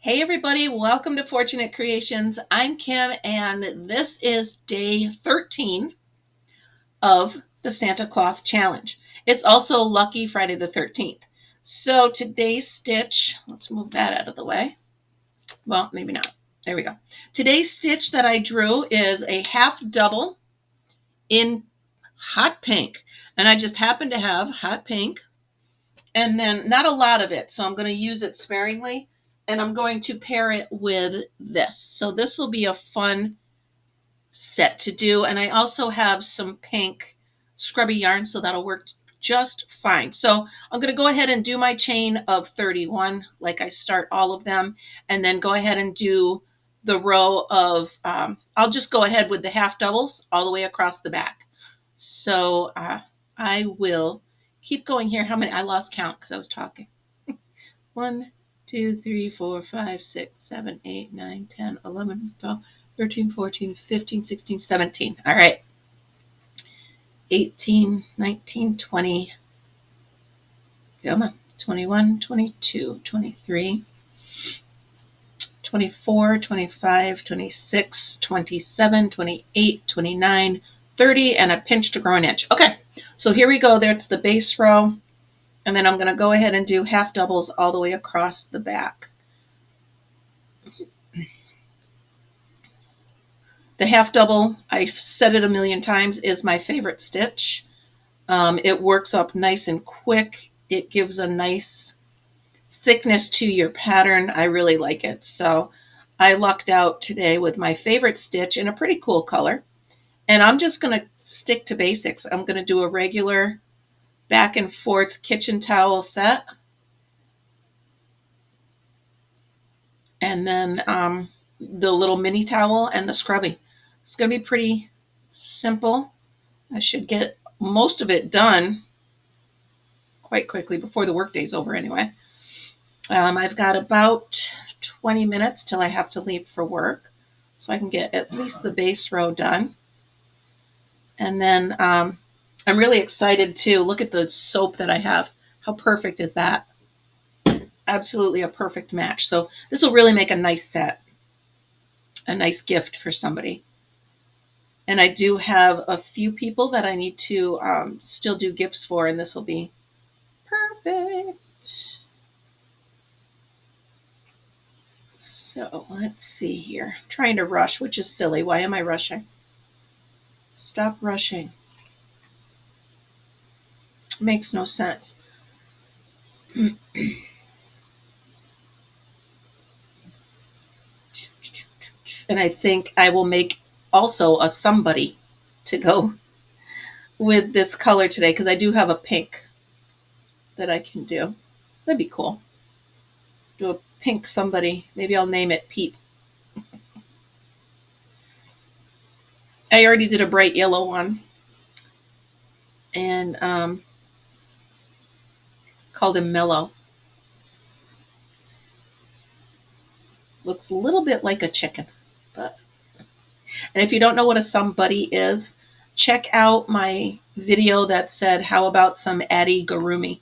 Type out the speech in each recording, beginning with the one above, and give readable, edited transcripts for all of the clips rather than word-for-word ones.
Hey everybody, welcome to Fortunate Creations. I'm Kim and this is day 13 of the Santa Cloth Challenge. It's also Lucky Friday the 13th. So today's stitch, let's move that out of the way. Well, maybe not. There we go. Today's stitch that I drew is a half double in hot pink. And I just happen to have hot pink and then not a lot of it. So I'm going to use it sparingly. And I'm going to pair it with this. So this will be a fun set to do. And I also have some pink scrubby yarn, so that'll work just fine. So I'm going to go ahead and do my chain of 31, like I start all of them, and then go ahead and do the row of, I'll just go ahead with the half doubles all the way across the back. So I will keep going here. How many? I lost count because I was talking. 1, 2, 3, 4, 5, 6, 7, 8, 9, 10, 11, 12, 13, 14, 15, 16, 17. All right. 18, 19, 20. Come on. 21, 22, 23, 24, 25, 26, 27, 28, 29, 30, and a pinch to grow an inch. Okay. So here we go. There's the base row. And then I'm going to go ahead and do half doubles all the way across the back. The half double, I've said it a million times, is my favorite stitch. It works up nice and quick. It gives a nice thickness to your pattern. I really like it. So I lucked out today with my favorite stitch in a pretty cool color. And I'm just going to stick to basics. I'm going to do a regular back and forth kitchen towel set. And then the little mini towel and the scrubby. It's going to be pretty simple. I should get most of it done quite quickly before the workday's over anyway. I've got about 20 minutes till I have to leave for work, so I can get at least the base row done. And then I'm really excited too. Look at the soap that I have. How perfect is that? Absolutely a perfect match. So this will really make a nice set, a nice gift for somebody. And I do have a few people that I need to still do gifts for, and this will be perfect. So let's see here. I'm trying to rush, which is silly. Why am I rushing? Stop rushing. It makes no sense. And I think I will make also a somebody to go with this color today, because I do have a pink that I can do. That'd be cool. Do a pink somebody. Maybe I'll name it Pete. I already did a bright yellow one. And called him Mellow. Looks a little bit like a chicken. But and if you don't know what a somebody is, check out my video that said, how about some Addie Garumi?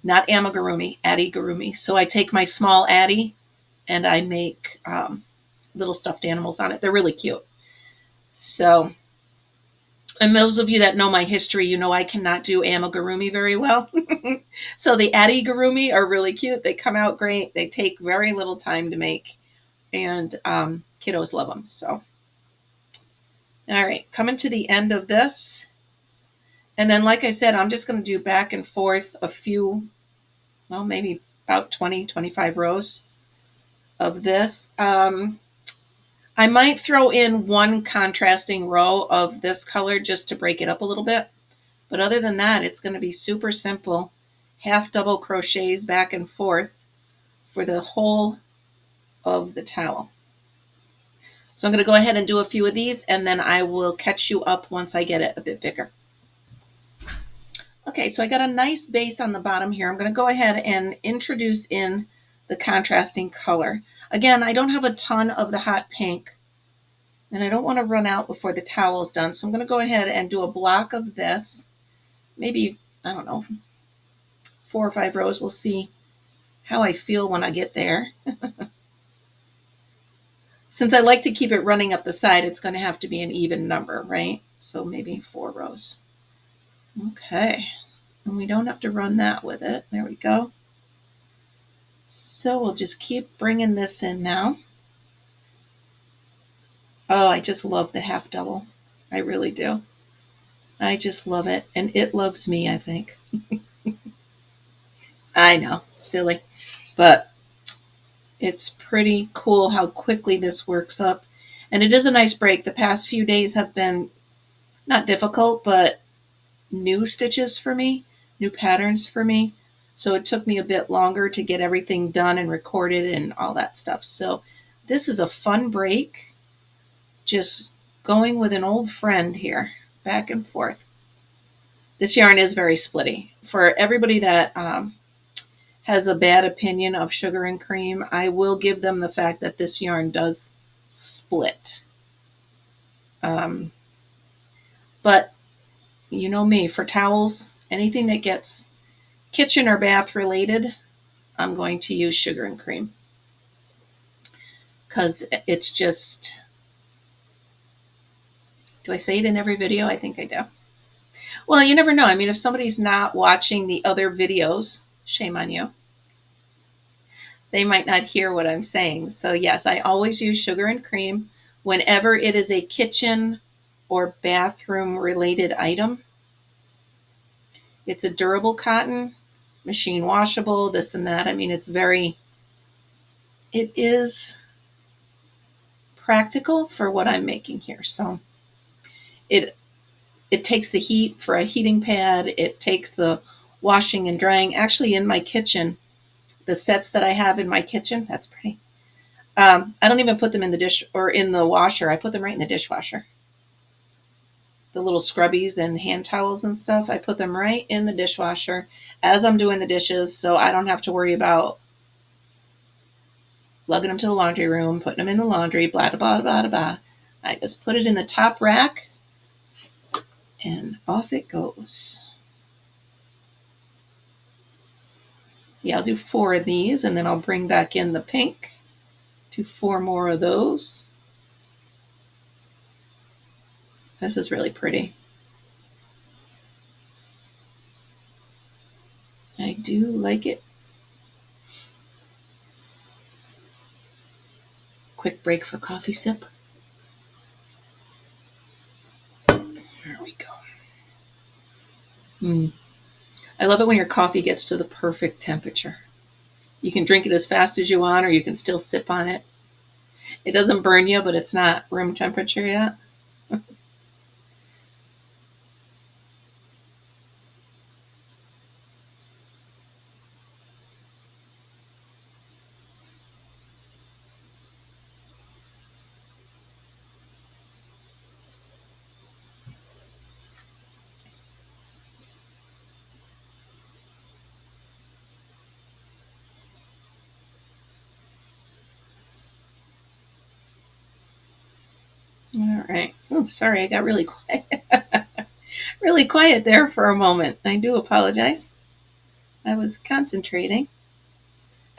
Not amigurumi, Addie Garumi. So I take my small Addie and I make little stuffed animals on it. They're really cute. So, and those of you that know my history, you know I cannot do amigurumi very well. So the Addie Garumi are really cute. They come out great. They take very little time to make. And kiddos love them. So, all right, coming to the end of this. And then, like I said, I'm just going to do back and forth a few, well, maybe about 20, 25 rows of this. I might throw in one contrasting row of this color just to break it up a little bit. But other than that, it's going to be super simple. Half double crochets back and forth for the whole of the towel. So I'm going to go ahead and do a few of these, and then I will catch you up once I get it a bit bigger. Okay, so I got a nice base on the bottom here. I'm going to go ahead and introduce in the contrasting color. Again, I don't have a ton of the hot pink, and I don't want to run out before the towel is done. So I'm going to go ahead and do a block of this. Maybe, I don't know, 4 or 5 rows. We'll see how I feel when I get there. Since I like to keep it running up the side, it's going to have to be an even number, right? So maybe 4 rows. Okay. And we don't have to run that with it. There we go. So we'll just keep bringing this in now. Oh, I just love the half double. I really do. I just love it. And it loves me, I think. I know, silly. But it's pretty cool how quickly this works up. And it is a nice break. The past few days have been not difficult, but new stitches for me, new patterns for me. So it took me a bit longer to get everything done and recorded and all that stuff. So this is a fun break. Just going with an old friend here, back and forth. This yarn is very splitty. For everybody that has a bad opinion of sugar and cream, I will give them the fact that this yarn does split. But you know me, for towels, anything that gets kitchen or bath related, I'm going to use sugar and cream. Because it's just, do I say it in every video? I think I do. Well, you never know. I mean, if somebody's not watching the other videos, shame on you. They might not hear what I'm saying. So yes, I always use sugar and cream whenever it is a kitchen or bathroom related item. It's a durable cotton, machine washable, this and that. I mean, it is practical for what I'm making here. So it takes the heat for a heating pad. It takes the washing and drying. Actually, in my kitchen, the sets that I have in my kitchen, that's pretty. I don't even put them in the dish or in the washer. I put them right in the dishwasher. The little scrubbies and hand towels and stuff, I put them right in the dishwasher as I'm doing the dishes, so I don't have to worry about lugging them to the laundry room, putting them in the laundry, blah, blah, blah, blah, blah. I just put it in the top rack, and off it goes. Yeah, I'll do 4 of these, and then I'll bring back in the pink. Do 4 more of those. This is really pretty. I do like it. Quick break for coffee sip. There we go. I love it when your coffee gets to the perfect temperature. You can drink it as fast as you want, or you can still sip on it. It doesn't burn you, but it's not room temperature yet. All right. Oh, sorry, I got really quiet. Really quiet there for a moment. I do apologize. I was concentrating.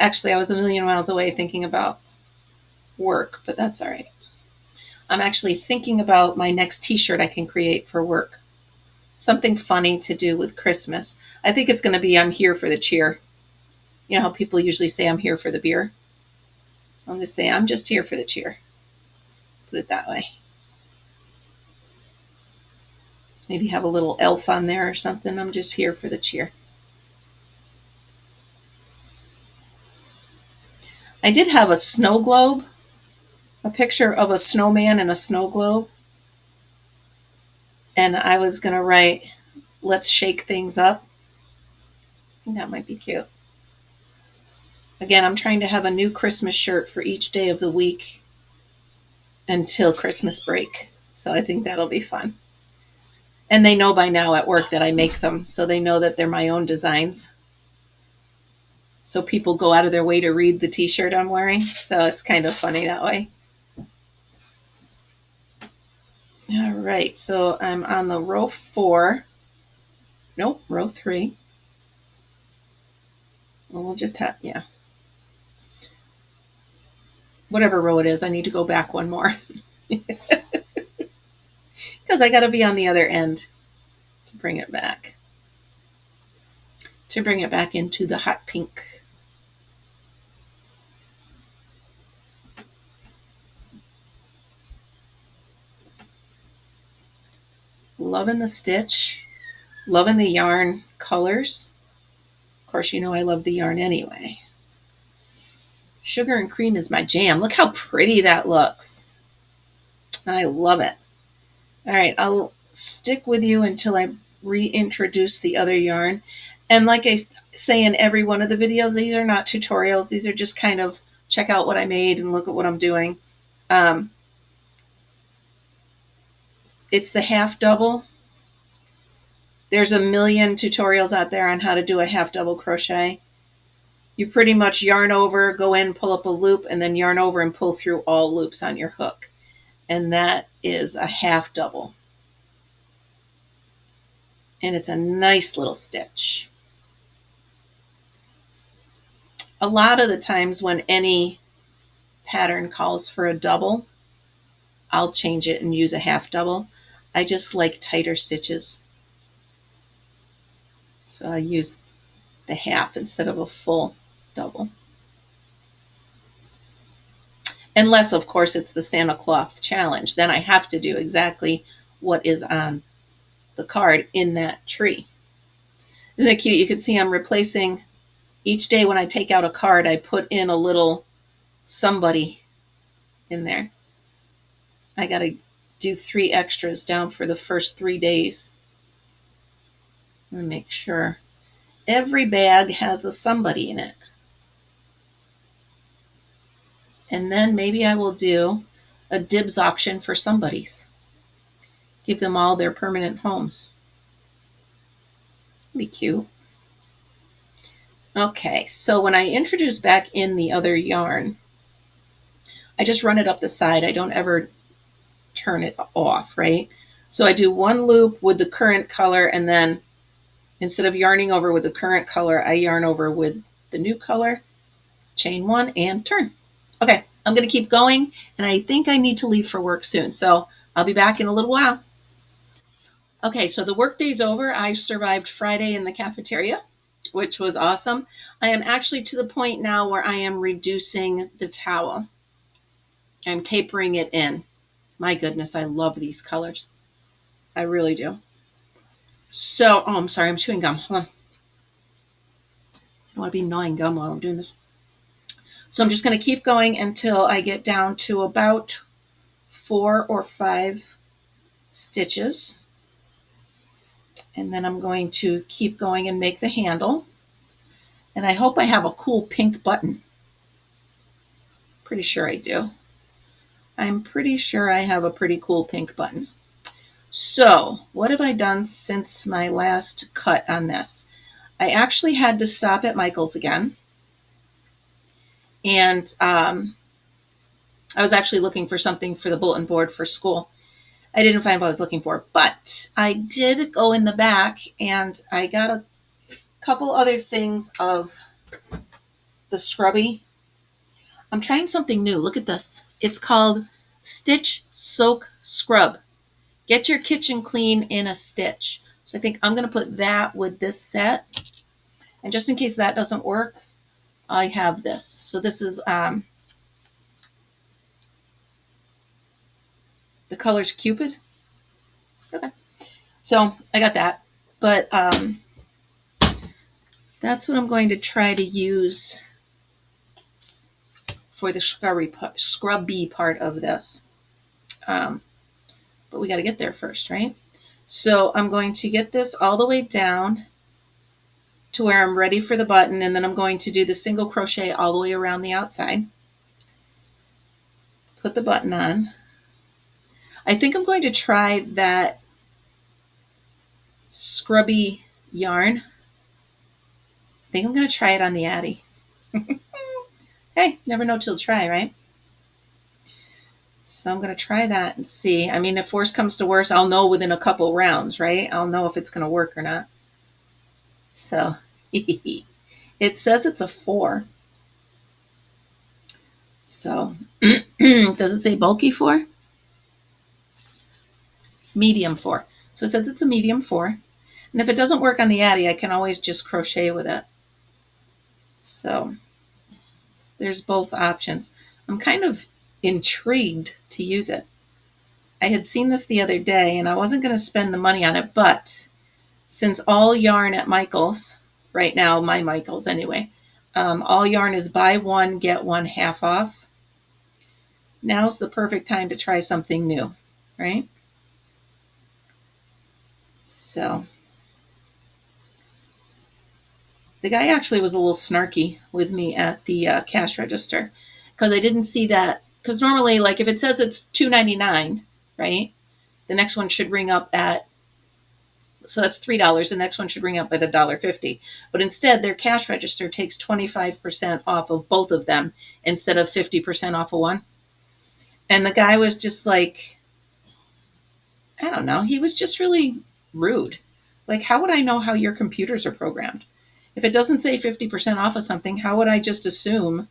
Actually, I was a million miles away thinking about work, but that's all right. I'm actually thinking about my next t-shirt I can create for work. Something funny to do with Christmas. I think it's going to be I'm here for the cheer. You know how people usually say I'm here for the beer? I'll just say I'm just here for the cheer. Put it that way. Maybe have a little elf on there or something. I'm just here for the cheer. I did have a snow globe, a picture of a snowman and a snow globe. And I was going to write, let's shake things up. I think that might be cute. Again, I'm trying to have a new Christmas shirt for each day of the week until Christmas break. So I think that'll be fun. And they know by now at work that I make them, so they know that they're my own designs. So people go out of their way to read the t-shirt I'm wearing. So it's kind of funny that way. All right, so I'm on the row 4. Nope, row 3. Well, we'll just have, yeah. whatever row it is. I need to go back one more because I got to be on the other end to bring it back. To bring it back into the hot pink. Loving the stitch. Loving the yarn colors. Of course, you know I love the yarn anyway. Sugar and cream is my jam. Look how pretty that looks. I love it. All right, I'll stick with you until I reintroduce the other yarn. And like I say in every one of the videos, these are not tutorials. These are just kind of check out what I made and look at what I'm doing. It's the half double. There's a million tutorials out there on how to do a half double crochet. You pretty much yarn over, go in, pull up a loop, and then yarn over and pull through all loops on your hook. And that is a half double. And it's a nice little stitch. A lot of the times when any pattern calls for a double, I'll change it and use a half double. I just like tighter stitches. So I use the half instead of a full double. Unless, of course, it's the Santa Claus challenge. Then I have to do exactly what is on the card in that tree. Isn't that cute? You can see I'm replacing each day when I take out a card, I put in a little somebody in there. I got to do 3 extras down for the first 3 days. Let me make sure every bag has a somebody in it. And then maybe I will do a dibs auction for somebodies. Give them all their permanent homes. Be cute. Okay, so when I introduce back in the other yarn, I just run it up the side. I don't ever turn it off, right? So I do 1 loop with the current color, and then instead of yarning over with the current color, I yarn over with the new color, chain 1, and turn. Okay, I'm going to keep going, and I think I need to leave for work soon, so I'll be back in a little while. Okay, so the work day's over. I survived Friday in the cafeteria, which was awesome. I am actually to the point now where I am reducing the towel. I'm tapering it in. My goodness, I love these colors. I really do. So, oh, I'm sorry, I'm chewing gum. Hold on. I don't want to be gnawing gum while I'm doing this. So I'm just going to keep going until I get down to about 4 or 5 stitches. And then I'm going to keep going and make the handle. And I hope I have a cool pink button. Pretty sure I do. I'm pretty sure I have a pretty cool pink button. So what have I done since my last cut on this? I actually had to stop at Michael's again. And I was actually looking for something for the bulletin board for school. I didn't find what I was looking for, but I did go in the back and I got a couple other things of the scrubby. I'm trying something new. Look at this. It's called Stitch Soak Scrub. Get your kitchen clean in a stitch. So I think I'm going to put that with this set. And just in case that doesn't work, I have this. So this is the color's Cupid. Okay. So I got that. But that's what I'm going to try to use for the scrubby part of this. But we got to get there first, right? So I'm going to get this all the way down to where I'm ready for the button, and then I'm going to do the single crochet all the way around the outside. Put the button on. I think I'm going to try that scrubby yarn. I think I'm going to try it on the Addy. Hey, never know till try, right? So I'm going to try that and see. I mean, if worse comes to worse, I'll know within a couple rounds, right? I'll know if it's going to work or not. So it says it's a 4. So, does it say bulky 4? Medium 4. So it says it's a medium 4. And if it doesn't work on the Addy, I can always just crochet with it. So there's both options. I'm kind of intrigued to use it. I had seen this the other day, and I wasn't going to spend the money on it, but since all yarn at Michael's, right now, my Michael's anyway, all yarn is buy one, get one half off. Now's the perfect time to try something new, right? So the guy actually was a little snarky with me at the cash register because I didn't see that. Because normally, like if it says it's $2.99, right? The next one should ring up at, so that's $3. The next one should ring up at $1.50. But instead, their cash register takes 25% off of both of them instead of 50% off of one. And the guy was just like, I don't know, he was just really rude. Like, how would I know how your computers are programmed? If it doesn't say 50% off of something, how would I just assume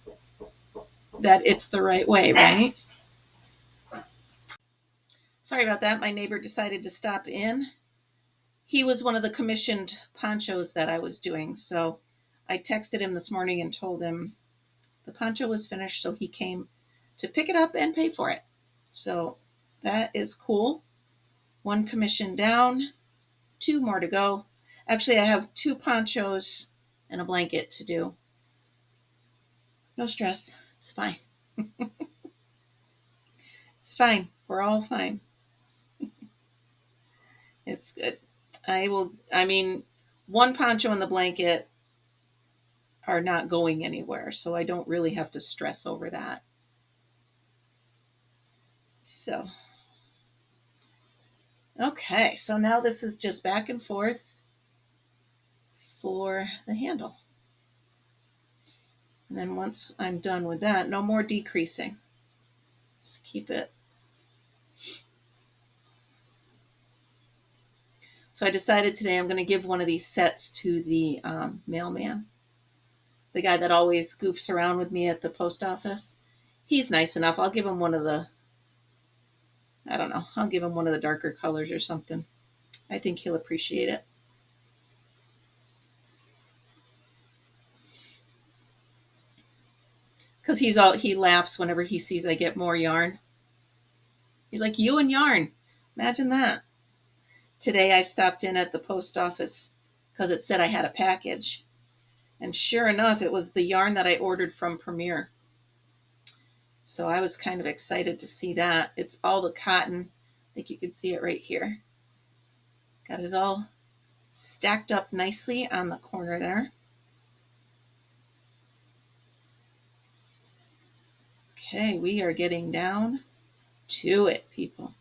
that it's the right way, right? Sorry about that. My neighbor decided to stop in. He was one of the commissioned ponchos that I was doing. So I texted him this morning and told him the poncho was finished. So he came to pick it up and pay for it. So that is cool. One commission down, 2 more to go. Actually, I have 2 ponchos and a blanket to do. No stress. It's fine. It's fine. We're all fine. It's good. I mean, one poncho and the blanket are not going anywhere, so I don't really have to stress over that. So, okay, so now this is just back and forth for the handle. And then once I'm done with that, no more decreasing. Just keep it. So I decided today I'm going to give one of these sets to the mailman, the guy that always goofs around with me at the post office. He's nice enough. I'll give him one of the, I don't know, I'll give him one of the darker colors or something. I think he'll appreciate it. Because he laughs whenever he sees I get more yarn. He's like, you and yarn. Imagine that. Today I stopped in at the post office because it said I had a package. And sure enough, it was the yarn that I ordered from Premier. So I was kind of excited to see that. It's all the cotton. I think you can see it right here. Got it all stacked up nicely on the corner there. Okay, we are getting down to it, people.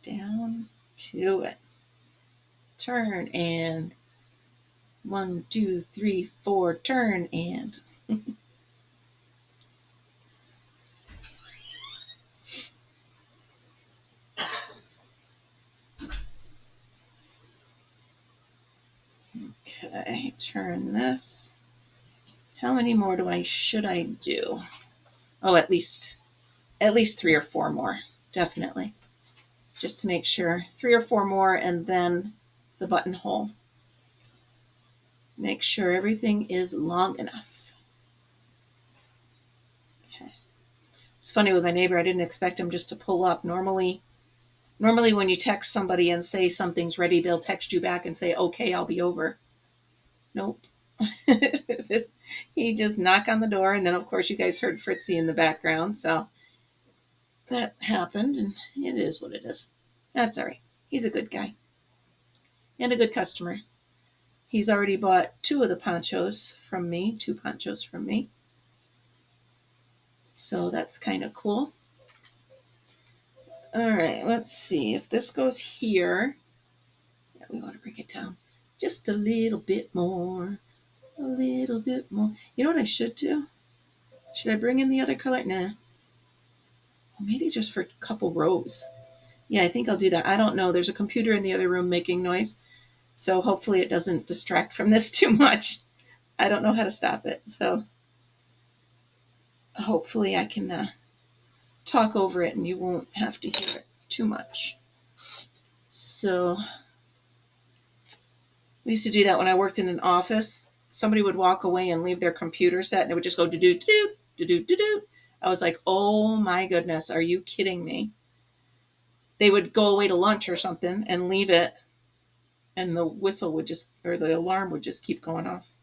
Down to it. Turn and 1, 2, 3, 4, turn and okay, turn this. How many more should I do? Oh, at least 3 or 4 more, definitely. Just to make sure, 3 or 4 more, and then the buttonhole. Make sure everything is long enough. Okay. It's funny with my neighbor, I didn't expect him just to pull up. Normally when you text somebody and say something's ready, they'll text you back and say, okay, I'll be over. Nope. He just knocked on the door, and then of course you guys heard Fritzy in the background, so that happened, and it is what it is. That's all right. He's a good guy and a good customer. He's already bought 2 of the ponchos from me, 2 ponchos from me. So that's kind of cool. All right, let's see if this goes here. Yeah, we want to bring it down just a little bit more. A little bit more. You know what I should do? Should I bring in the other color? Nah. Maybe just for a couple rows. Yeah, I think I'll do that. I don't know. There's a computer in the other room making noise. So hopefully it doesn't distract from this too much. I don't know how to stop it. So hopefully I can talk over it and you won't have to hear it too much. So we used to do that when I worked in an office. Somebody would walk away and leave their computer set and it would just go do-do, do-do, do-do, do-do. I was like, oh my goodness, are you kidding me? They would go away to lunch or something and leave it, and the whistle would just, or the alarm would just keep going off.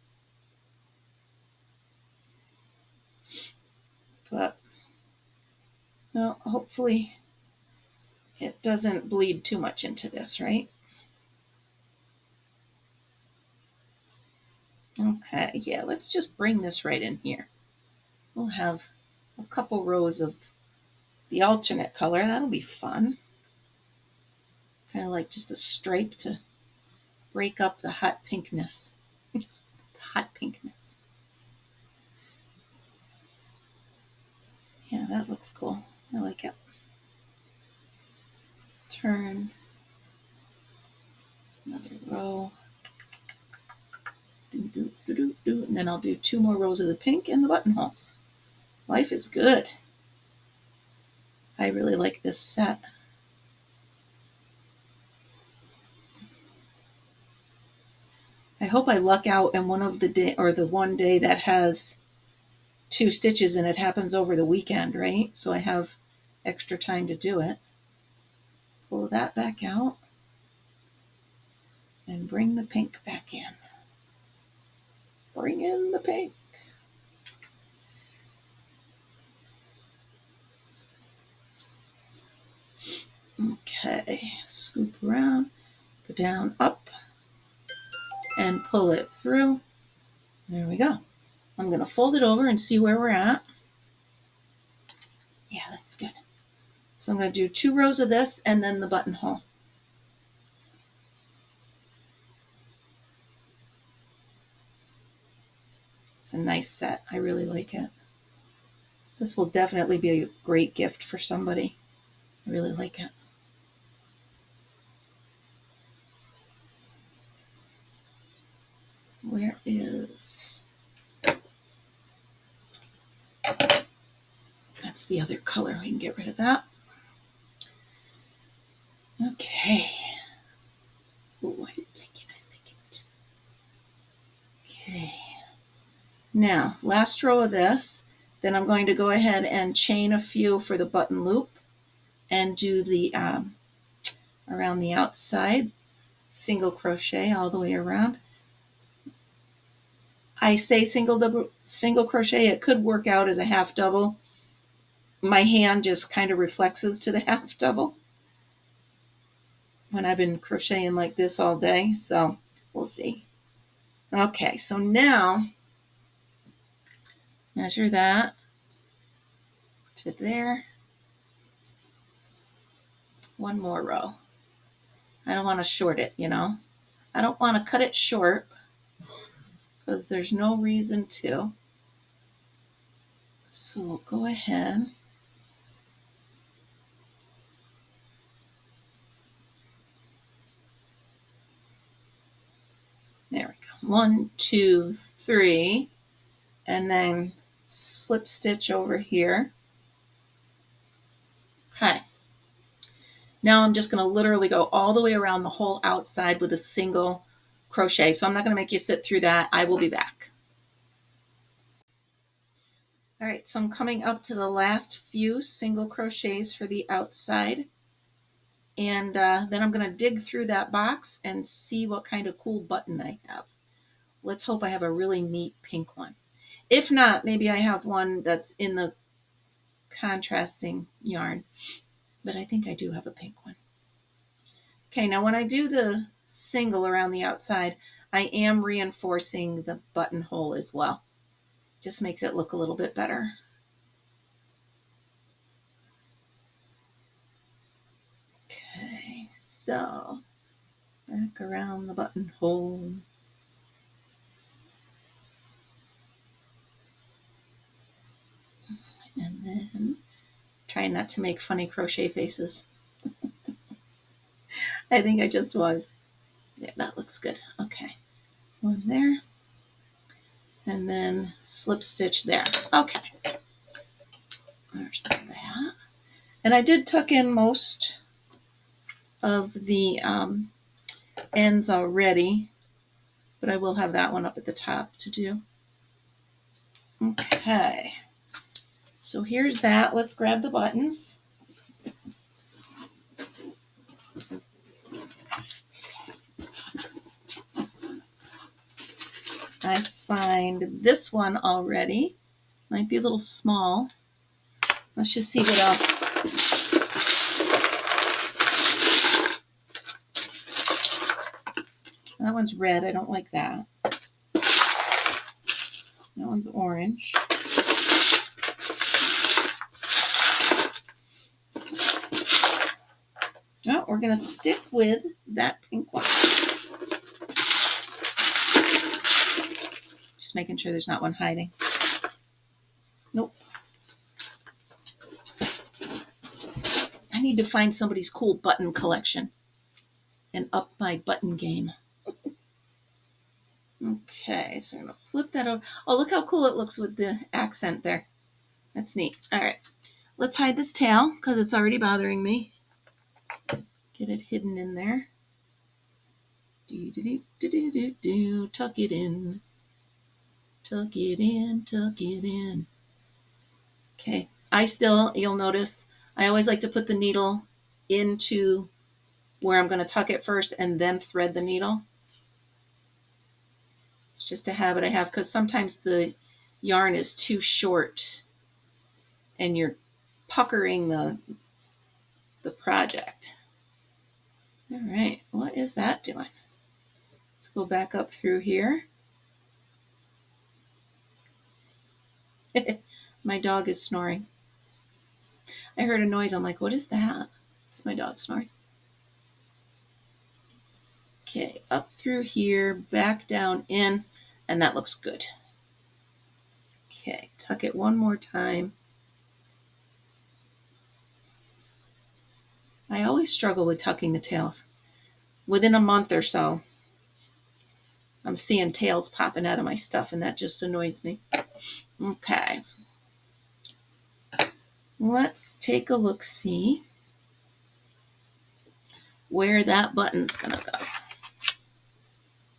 But, well, hopefully it doesn't bleed too much into this, right? Okay, yeah, let's just bring this right in here. We'll have a couple rows of the alternate color. That'll be fun. Kind of like just a stripe to break up the hot pinkness. Hot pinkness. Yeah, that looks cool. I like it. Turn. Another row. Do, do, do, do, do. And then I'll do 2 more rows of the pink and the buttonhole. Life is good. I really like this set. I hope I luck out and one of the day, or the one day that has 2 stitches and it happens over the weekend, right? So I have extra time to do it. Pull that back out and bring the pink back in. Bring in the pink. Okay, scoop around, go down, up, and pull it through. There we go. I'm going to fold it over and see where we're at. Yeah, that's good. So I'm going to do 2 rows of this and then the buttonhole. It's a nice set. I really like it. This will definitely be a great gift for somebody. I really like it. Where is... That's the other color. We can get rid of that. Okay. Oh, I like it. I like it. Okay. Now, last row of this. Then I'm going to go ahead and chain a few for the button loop and do the around the outside, single crochet all the way around. I say single crochet. It could work out as a half double. My hand just kind of reflexes to the half double when I've been crocheting like this all day, so we'll see. Okay, so now measure that to there. 1 more row. I don't want to short it, you know. I don't want to cut it short because there's no reason to. So we'll go ahead. There we go. 1, 2, 3, and then slip stitch over here. Okay. Now I'm just going to literally go all the way around the whole outside with a single crochet. So I'm not going to make you sit through that. I will be back. All right, so I'm coming up to the last few single crochets for the outside. And then I'm going to dig through that box and see what kind of cool button I have. Let's hope I have a really neat pink one. If not, maybe I have one that's in the contrasting yarn. But I think I do have a pink one. Okay, now when I do the single around the outside, I am reinforcing the buttonhole as well. Just makes it look a little bit better. Okay, so back around the buttonhole. And then try not to make funny crochet faces. I think I just was. Yeah, that looks good. Okay, 1 there. And then slip stitch there. Okay. There's that. And I did tuck in most of the ends already, but I will have that one up at the top to do. Okay, so here's that. Let's grab the buttons. I find this one already. Might be a little small. Let's just see what else. That one's red. I don't like that. That one's orange. Oh, we're going to stick with that pink one. Just making sure there's not one hiding. Nope. I need to find somebody's cool button collection and up my button game. Okay, so I'm going to flip that over. Oh, look how cool it looks with the accent there. That's neat. All right, let's hide this tail because it's already bothering me. Get it hidden in there. Do. Tuck it in. Tuck it in, tuck it in. Okay, you'll notice, I always like to put the needle into where I'm going to tuck it first and then thread the needle. It's just a habit I have because sometimes the yarn is too short and you're puckering the project. All right, what is that doing? Let's go back up through here. My dog is snoring. I heard a noise. I'm like, what is that? It's my dog snoring. Okay, up through here, back down in, and that looks good. Okay, tuck it one more time. I always struggle with tucking the tails. Within a month or so, I'm seeing tails popping out of my stuff, and that just annoys me. Okay. Let's take a look-see where that button's going to go.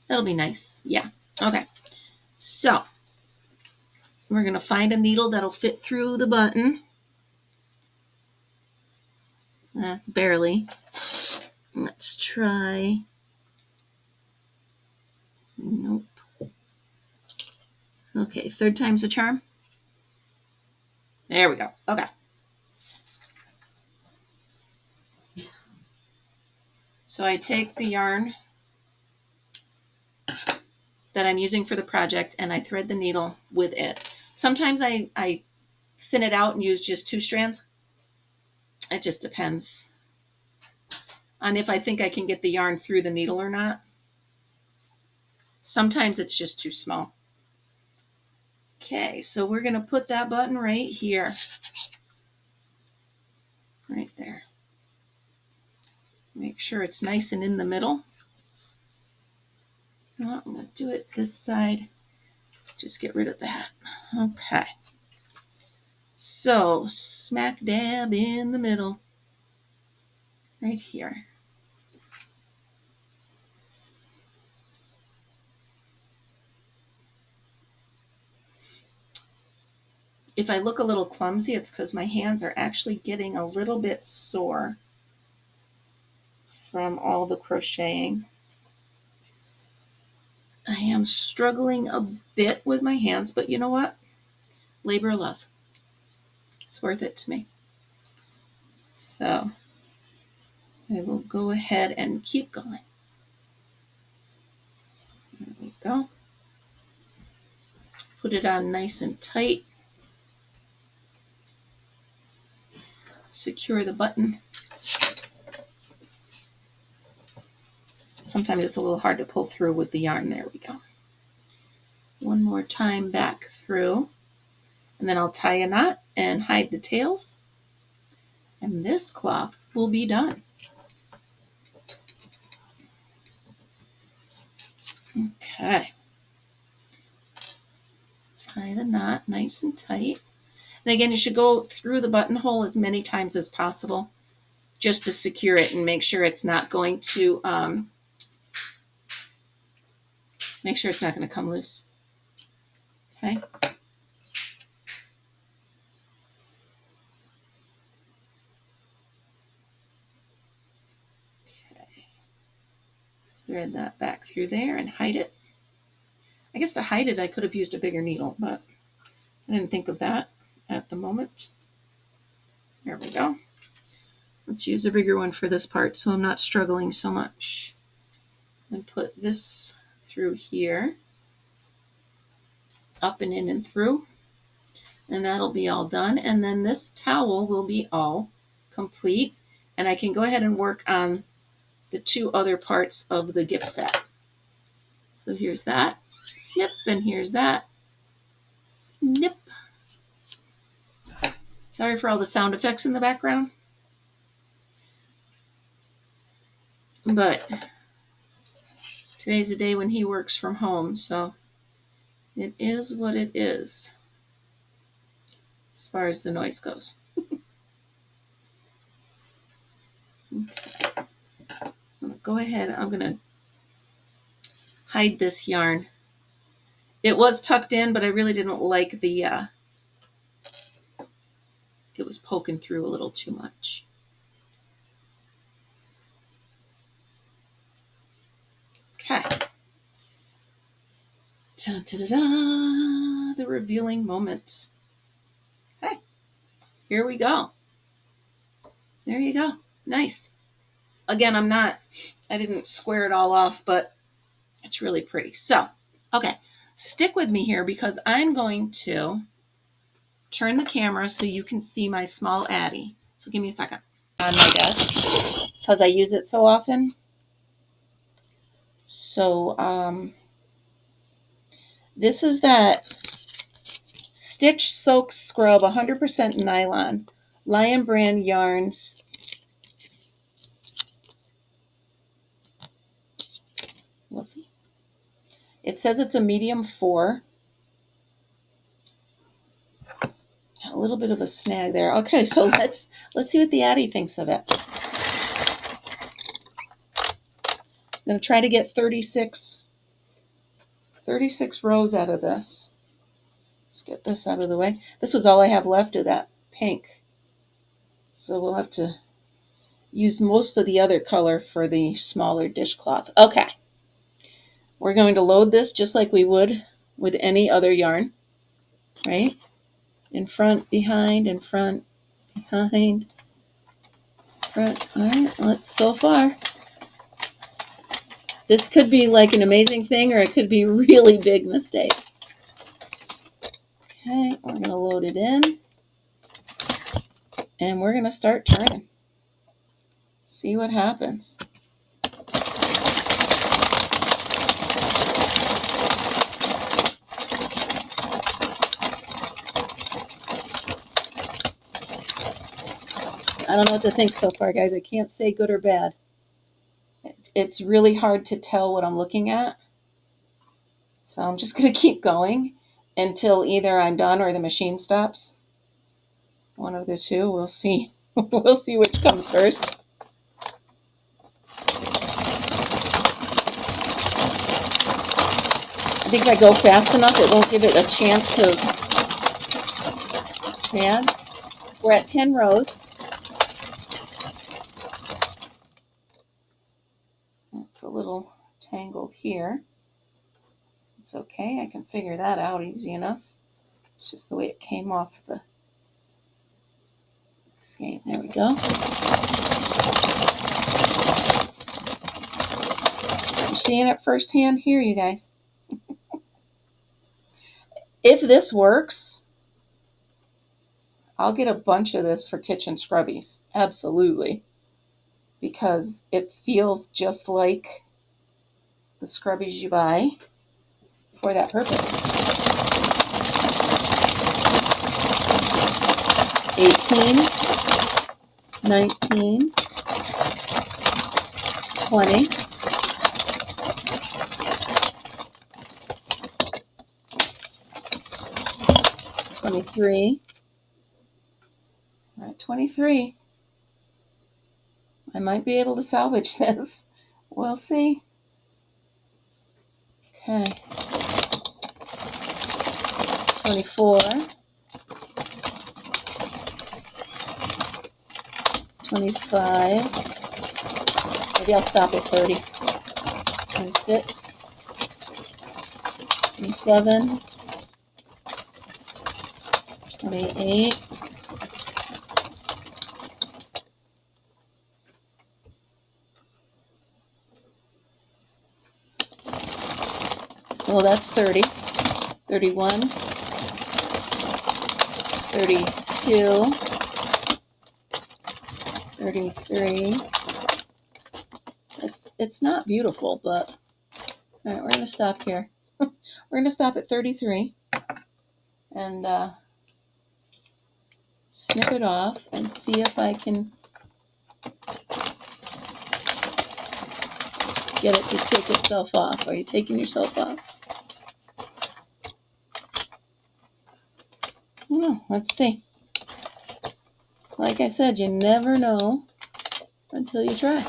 That'll be nice. Yeah. Okay. So, we're going to find a needle that'll fit through the button. That's barely. Let's try. Nope. Okay, third time's a charm. There we go. Okay. So I take the yarn that I'm using for the project and I thread the needle with it. Sometimes I thin it out and use just 2 strands. It just depends on if I think I can get the yarn through the needle or not. Sometimes it's just too small. Okay, so we're going to put that button right here. Right there. Make sure it's nice and in the middle. Well, I'm going to do it this side. Just get rid of that. Okay. So, smack dab in the middle. Right here. If I look a little clumsy, it's because my hands are actually getting a little bit sore from all the crocheting. I am struggling a bit with my hands, but you know what? Labor of love. It's worth it to me. So I will go ahead and keep going. There we go. Put it on nice and tight. Secure the button. Sometimes it's a little hard to pull through with the yarn. There we go. One more time back through. And then I'll tie a knot and hide the tails. And this cloth will be done. Okay. Tie the knot nice and tight. And again, you should go through the buttonhole as many times as possible just to secure it and make sure it's not going to come loose. Okay. Thread that back through there and hide it. I guess to hide it, I could have used a bigger needle, but I didn't think of that at the moment. There we go. Let's use a bigger one for this part so I'm not struggling so much. And put this through here, up and in and through, and that'll be all done. And then this towel will be all complete, and I can go ahead and work on the 2 other parts of the gift set. So here's that, snip, and here's that, snip. Sorry for all the sound effects in the background, but today's the day when he works from home, so it is what it is as far as the noise goes. Okay. I'm going to go ahead, I'm going to hide this yarn. It was tucked in, but I really didn't like the, it was poking through a little too much. Okay. Da-da-da-da, the revealing moment. Okay, here we go. There you go. Nice. Again, I didn't square it all off, but it's really pretty. So, okay, stick with me here because I'm going to turn the camera so you can see my small Addie. So give me a second. On my desk because I use it so often. So, this is that Stitch Soak Scrub 100% nylon, Lion Brand yarns. We'll see. It says it's a medium 4. A little bit of a snag there. Okay, so let's see what the Addie thinks of it. I'm going to try to get 36 rows out of this. Let's get this out of the way. This was all I have left of that pink. So we'll have to use most of the other color for the smaller dishcloth. Okay. We're going to load this just like we would with any other yarn, right? In front, behind, in front, behind, front. All right, so far. This could be like an amazing thing, or it could be a really big mistake. Okay, we're going to load it in. And we're going to start turning. See what happens. I don't know what to think so far, guys. I can't say good or bad. It's really hard to tell what I'm looking at. So I'm just going to keep going until either I'm done or the machine stops. One of the two. We'll see. We'll see which comes first. I think if I go fast enough, it won't give it a chance to snag. We're at 10 rows. It's a little tangled here. It's okay. I can figure that out easy enough. It's just the way it came off the skein. There we go. You're seeing it firsthand here, you guys. If this works, I'll get a bunch of this for kitchen scrubbies. Absolutely. Because it feels just like the scrubbies you buy for that purpose. 18, 19, 20, 23, We're at 23. I might be able to salvage this. We'll see. Okay. 24. 25. Maybe I'll stop at 30. 26. 27. 28. Well, that's 30. 31. 32. 33. It's not beautiful, but all right, we're going to stop here. We're going to stop at 33 and snip it off and see if I can get it to take itself off. Are you taking yourself off? Let's see. Like I said, you never know until you try,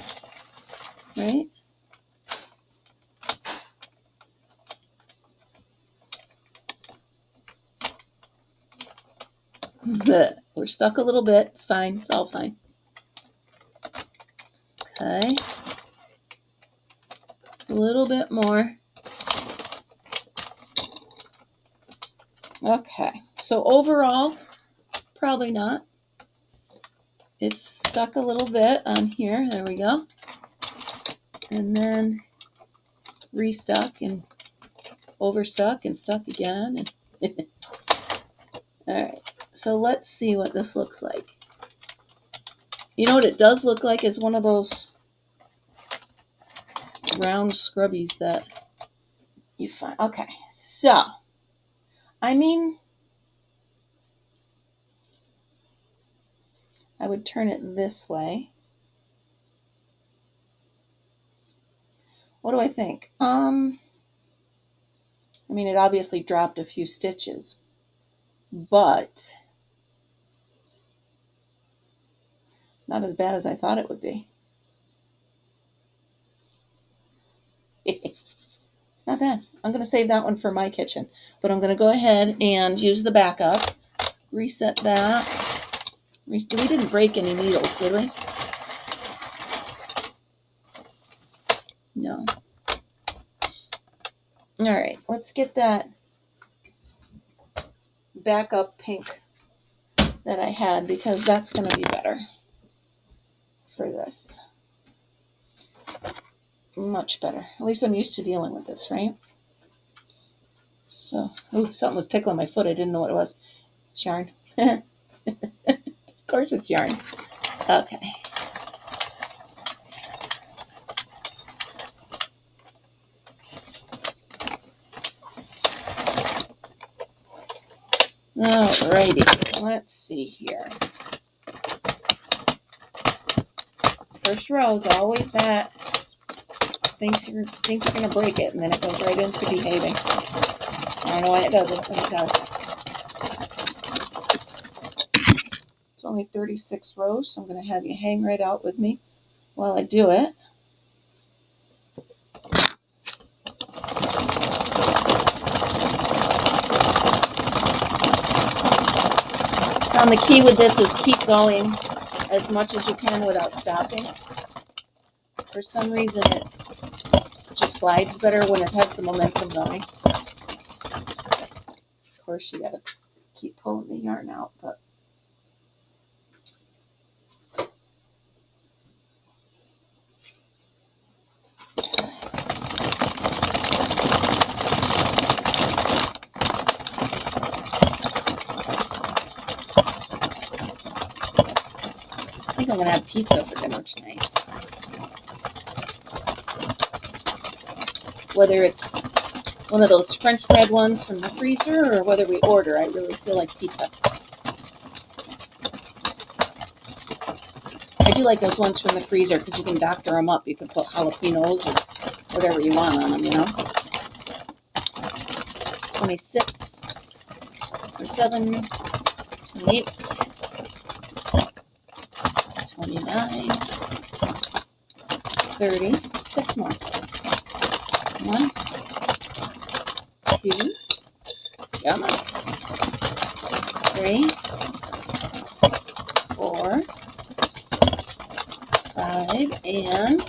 right? But we're stuck a little bit. It's fine. It's all fine. Okay. A little bit more. Okay. So overall, probably not. It's stuck a little bit on here. There we go. And then restuck and overstuck and stuck again. And all right. So let's see what this looks like. You know what it does look like is one of those round scrubbies that you find. Okay. So, I mean, I would turn it this way. What do I think? I mean, it obviously dropped a few stitches, but not as bad as I thought it would be. It's not bad. I'm going to save that one for my kitchen, but I'm going to go ahead and use the backup, reset that. We didn't break any needles, did we? No. All right, let's get that backup pink that I had because that's going to be better for this. Much better. At least I'm used to dealing with this, right? So, something was tickling my foot. I didn't know what it was. It's yarn. Of course it's yarn. Okay. Alrighty, let's see here. First row is always that. Think you're going to break it, and then it goes right into behaving. I don't know why it doesn't, but it does. It's only 36 rows, so I'm going to have you hang right out with me while I do it. And the key with this is keep going as much as you can without stopping. For some reason, it just glides better when it has the momentum going. Of course, you got to keep pulling the yarn out, but I think I'm going to have pizza for dinner tonight. Whether it's one of those French bread ones from the freezer or whether we order, I really feel like pizza. I do like those ones from the freezer because you can doctor them up. You can put jalapenos or whatever you want on them, you know. 26, 27, 28, 29, 30, 6 more. 1, 2, come on, 3, 4, 5, and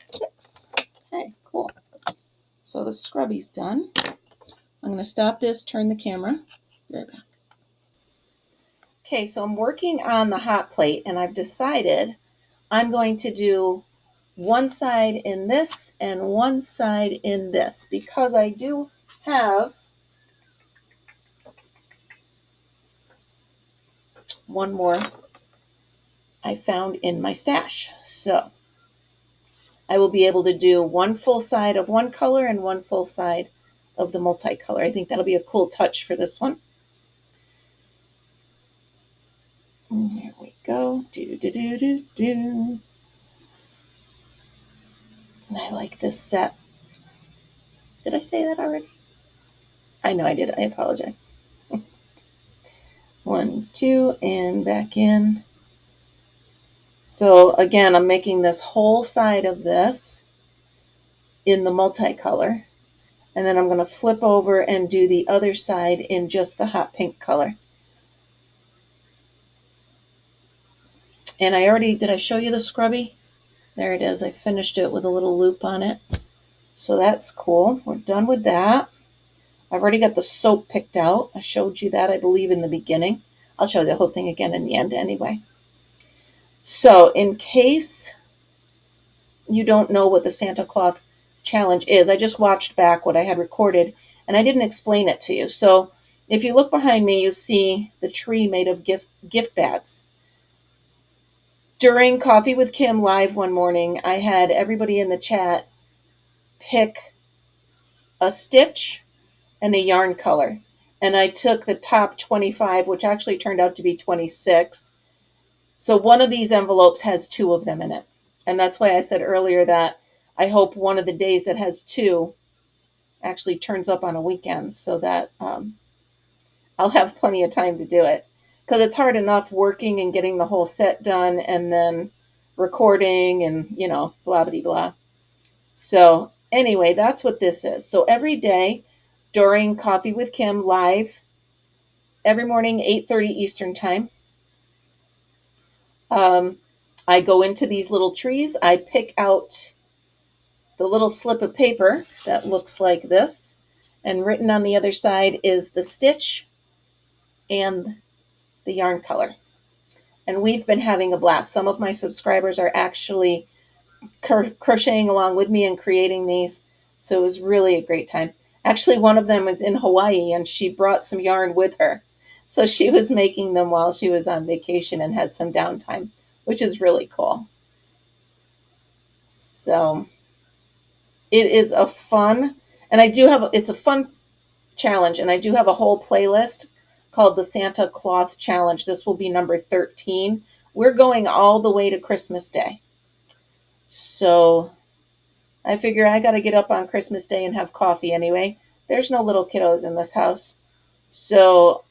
6. Okay, cool. So the scrubby's done. I'm going to stop this, turn the camera. Be right back. Okay, so I'm working on the hot plate, and I've decided I'm going to do one side in this and one side in this, because I do have one more I found in my stash. So I will be able to do one full side of one color and one full side of the multicolor. I think that'll be a cool touch for this one. And here we go. Do, do, do, do, do. And I like this set. Did I say that already? I know I did. I apologize. 1, 2, and back in. So again, I'm making this whole side of this in the multicolor. And then I'm going to flip over and do the other side in just the hot pink color. And did I show you the scrubby? There it is. I finished it with a little loop on it. So that's cool. We're done with that. I've already got the soap picked out. I showed you that, I believe, in the beginning. I'll show you the whole thing again in the end anyway. So in case you don't know what the Santa Cloth Challenge is, I just watched back what I had recorded, and I didn't explain it to you. So if you look behind me, you see the tree made of gift bags. During Coffee with Kim Live one morning, I had everybody in the chat pick a stitch and a yarn color. And I took the top 25, which actually turned out to be 26. So one of these envelopes has 2 of them in it. And that's why I said earlier that I hope one of the days that has 2 actually turns up on a weekend, so that I'll have plenty of time to do it. Because it's hard enough working and getting the whole set done and then recording and, blah, blah, blah. So anyway, that's what this is. So every day during Coffee with Kim Live, every morning, 8:30 Eastern Time, I go into these little trees. I pick out the little slip of paper that looks like this. And written on the other side is the stitch and the yarn color. And we've been having a blast. Some of my subscribers are actually crocheting along with me and creating these. So it was really a great time. Actually, one of them was in Hawaii, and she brought some yarn with her. So she was making them while she was on vacation and had some downtime, which is really cool. So it is a fun, and it's a fun challenge, and I do have a whole playlist called the Santa Cloth Challenge. This will be number 13. We're going all the way to Christmas Day. So I figure I got to get up on Christmas Day and have coffee anyway. There's no little kiddos in this house. So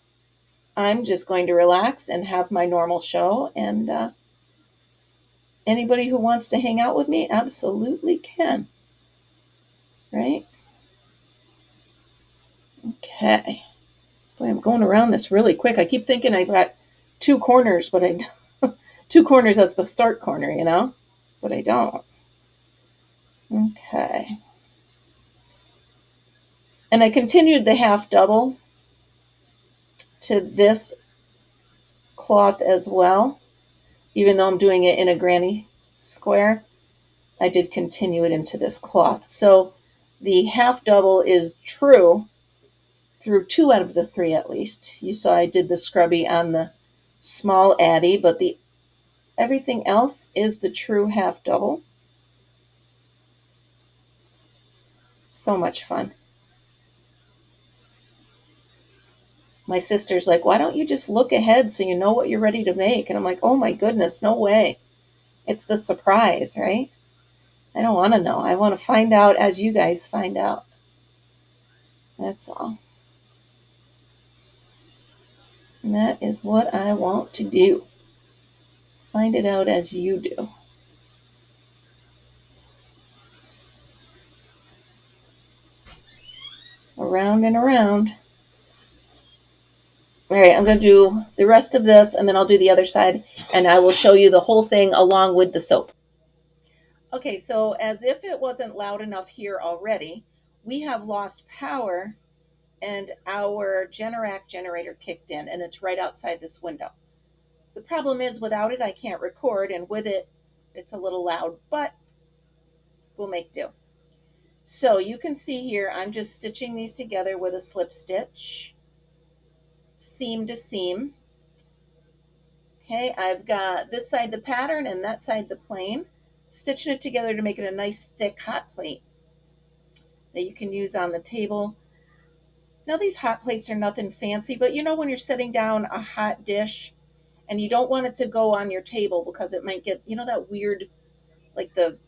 I'm just going to relax and have my normal show. And anybody who wants to hang out with me absolutely can. Right? Okay. Boy, I'm going around this really quick. I keep thinking I've got 2 corners, but 2 corners as the start corner, but I don't. Okay. And I continued the half double to this cloth as well. Even though I'm doing it in a granny square, I did continue it into this cloth. So the half double is true through 2 out of the 3 at least. You saw I did the scrubby on the small Addie, but everything else is the true half double. So much fun. My sister's like, why don't you just look ahead so you know what you're ready to make? And I'm like, oh my goodness, no way. It's the surprise, right? I don't want to know. I want to find out as you guys find out. That's all. And that is what I want to do. Find it out as you do. Around and around. All right, I'm going to do the rest of this, and then I'll do the other side, and I will show you the whole thing along with the soap. Okay, so as if it wasn't loud enough here already, we have lost power, and our Generac generator kicked in, and it's right outside this window. The problem is without it, I can't record, and with it, it's a little loud, but we'll make do. So you can see here, I'm just stitching these together with a slip stitch, seam to seam. Okay, I've got this side the pattern and that side the plain, stitching it together to make it a nice thick hot plate that you can use on the table. Now these hot plates are nothing fancy, but you know when you're setting down a hot dish and you don't want it to go on your table because it might get, you know, that weird, like the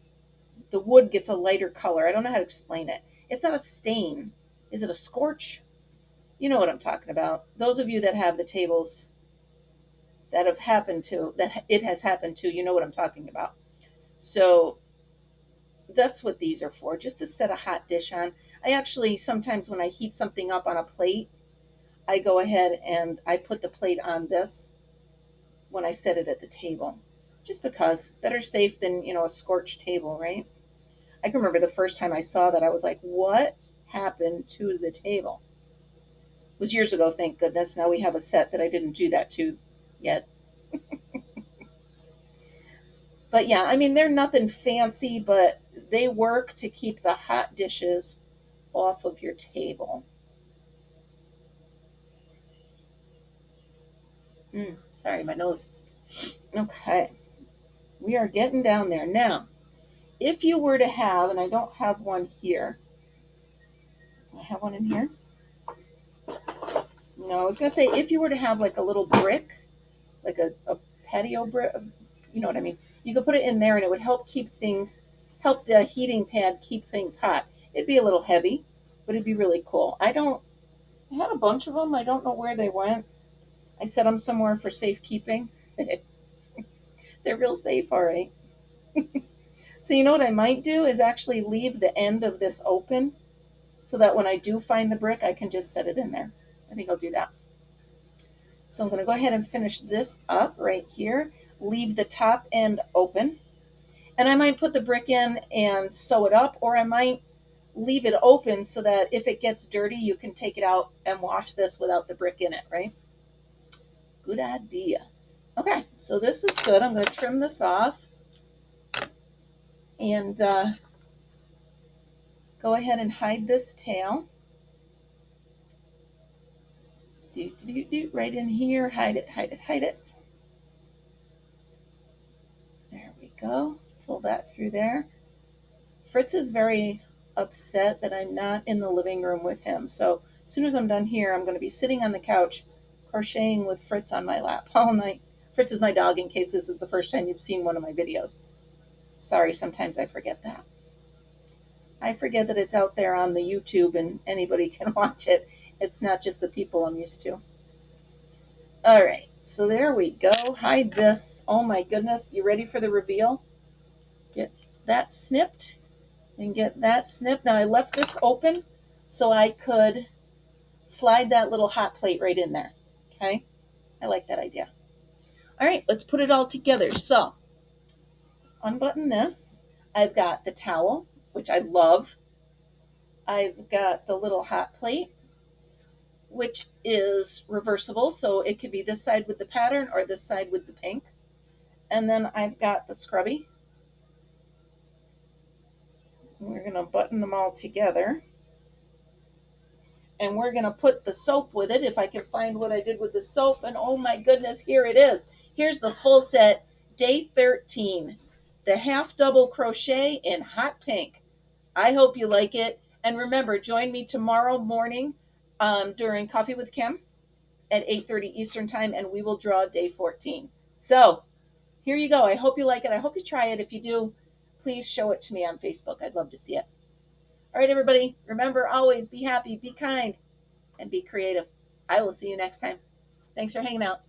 wood gets a lighter color. I don't know how to explain it. It's not a stain. Is it a scorch? You know what I'm talking about. Those of you that have the tables that have happened to, that it has happened to, you know what I'm talking about. So that's what these are for, just to set a hot dish on. I actually, sometimes when I heat something up on a plate, I go ahead and I put the plate on this when I set it at the table. Just because, better safe than, you know, a scorched table, right? I can remember the first time I saw that, I was like, what happened to the table? It was years ago, thank goodness. Now we have a set that I didn't do that to yet. But yeah, I mean, they're nothing fancy, but they work to keep the hot dishes off of your table. Sorry, my nose. Okay, we are getting down there. Now, if you were to have, and I don't have one here, I have one in here. No, I was going to say, if you were to have like a little brick, like a patio brick, you know what I mean? You could put it in there and it would help keep things, help the heating pad keep things hot. It'd be a little heavy, but it'd be really cool. I had a bunch of them. I don't know where they went. I set them somewhere for safekeeping. They're real safe, all right. So you know what I might do is actually leave the end of this open so that when I do find the brick, I can just set it in there. I think I'll do that. So I'm going to go ahead and finish this up right here. Leave the top end open. And I might put the brick in and sew it up, or I might leave it open so that if it gets dirty, you can take it out and wash this without the brick in it, right? Good idea. Okay, so this is good. I'm going to trim this off and go ahead and hide this tail. Right in here. Hide it, hide it, hide it. There we go. Pull that through there. Fritz is very upset that I'm not in the living room with him. So as soon as I'm done here, I'm going to be sitting on the couch crocheting with Fritz on my lap all night. Fritz is my dog, in case this is the first time you've seen one of my videos. Sorry, sometimes I forget that. I forget that it's out there on the YouTube and anybody can watch it. It's not just the people I'm used to. All right, so there we go. Hide this. Oh my goodness, you ready for the reveal? Get that snipped and get that snipped. Now I left this open so I could slide that little hot plate right in there. Okay, I like that idea. All right, let's put it all together. So unbutton this. I've got the towel, which I love. I've got the little hot plate, which is reversible, so it could be this side with the pattern or this side with the pink. And then I've got the scrubby. We're going to button them all together. And we're going to put the soap with it, if I can find what I did with the soap. And oh my goodness, here it is. Here's the full set, day 13. The half double crochet in hot pink. I hope you like it. And remember, join me tomorrow morning during Coffee with Kim at 8:30 Eastern Time, and we will draw day 14. So here you go. I hope you like it. I hope you try it. If you do, please show it to me on Facebook. I'd love to see it. All right, everybody. Remember, always be happy, be kind, and be creative. I will see you next time. Thanks for hanging out.